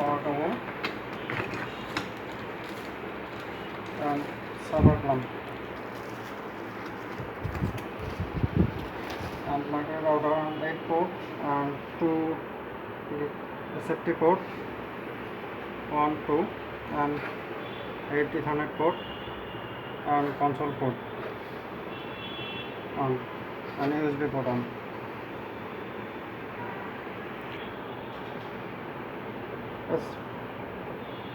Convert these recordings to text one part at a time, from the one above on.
power cable and server clamp and micro router and 8 port and 2 safety port 1 2 and 8 Ethernet port and console port on and USB port on.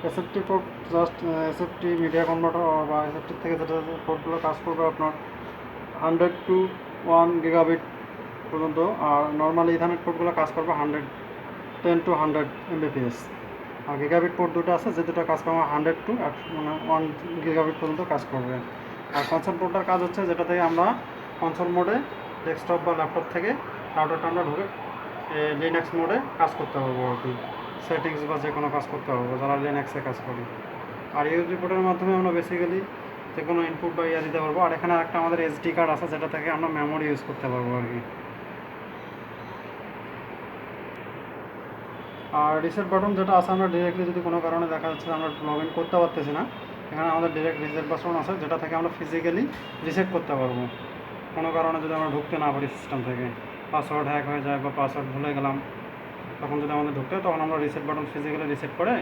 SFT port just SFT media converter বা SFT থেকে যেটা পোর্টগুলো কাজ করবে আপনার 100 to 1 gigabit পর্যন্ত, আর normal ethernet পোর্টগুলো কাজ করবে 110 to 100 Mbps। আর গিগাবিট পোর্ট দুটো আছে, যে দুটো কাজ করবে 100 to 1 গিগাবিট পর্যন্ত কাজ করবে। আর কনসোল পোর্টটার কাজ হচ্ছে যেটা থেকে আমরা কনসোল মোডে ডেস্কটপ বা ল্যাপটপ থেকে রাউটারটা আমরা ঢুকে লিনাক্স মোডে কাজ করতে পারবো আর কি, সেটিংস বা যে কোনো কাজ করতে পারবো যারা লিনাক্সে কাজ করি। আর ইউএসবি পোর্টের মাধ্যমে আমরা বেসিক্যালি যে কোনো ইনপুট বা ইয়া দিতে পারবো। আর এখানে একটা আমাদের এসডি কার্ড আছে যেটা থেকে আমরা মেমোরি ইউজ করতে পারবো আর কি। আর রিসেট বাটন যেটা আছে, আমরা ডিরেক্টলি যদি কোনো কারণে দেখা যাচ্ছে আমরা লগ ইন করতে পারতেছি না, এখানে আমাদের ডিরেক্ট রিসেট বাটন আছে যেটা থেকে আমরা ফিজিক্যালি রিসেট করতে পারবো। কোনো কারণে যদি আমরা ঢুকতে না পারি সিস্টেম থেকে, পাসওয়ার্ড হ্যাক হয়ে যায় বা পাসওয়ার্ড ভুলে গেলাম, তখন যদি আমাদের ঢুকতে হয় তখন আমরা রিসেট বাটন ফিজিক্যালি রিসেট করে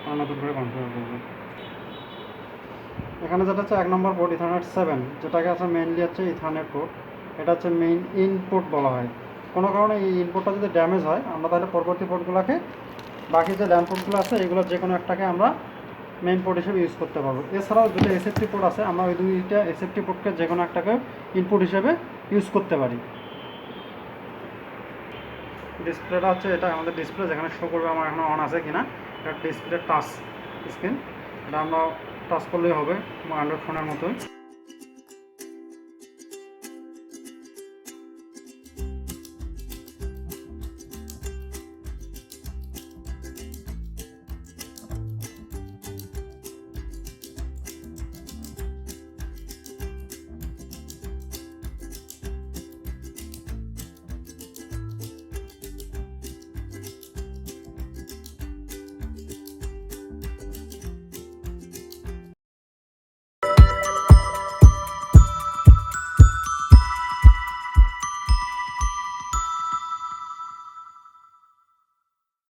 আমরা নতুন করে কনফিগার করবো। এখানে যেটা হচ্ছে 1 নম্বর পোর্ট ইথারনেট 7, যেটাকে আছে মেইনলি হচ্ছে ইথারনেট পোর্ট, এটা হচ্ছে মেইন ইনপুট বলা হয়। কোনো কারণে এই ইনপুটটা যদি ড্যামেজ হয় আমরা তাহলে পরবর্তী পোর্টগুলোকে, বাকি যে ল্যাম্প পোর্টগুলো আছে এগুলোর যে কোনো একটাকে আমরা মেইন পোর্ট হিসেবে ইউজ করতে পারবো। এছাড়াও দুটো এসএফটি পোর্ট আছে, আমরা ওই দুইটা এসএফটি পোর্টকে যে কোনো একটাকে ইনপুট হিসেবে ইউজ করতে পারি। ডিসপ্লেটা হচ্ছে এটা আমাদের ডিসপ্লে, যেখানে শো করবে আমার এখনো অন আছে কিনা। এটা ডিসপ্লে টাচ স্ক্রিন, এটা আমরা টাচ করলেই হবে অ্যান্ড্রয়েড ফোনের মতোই।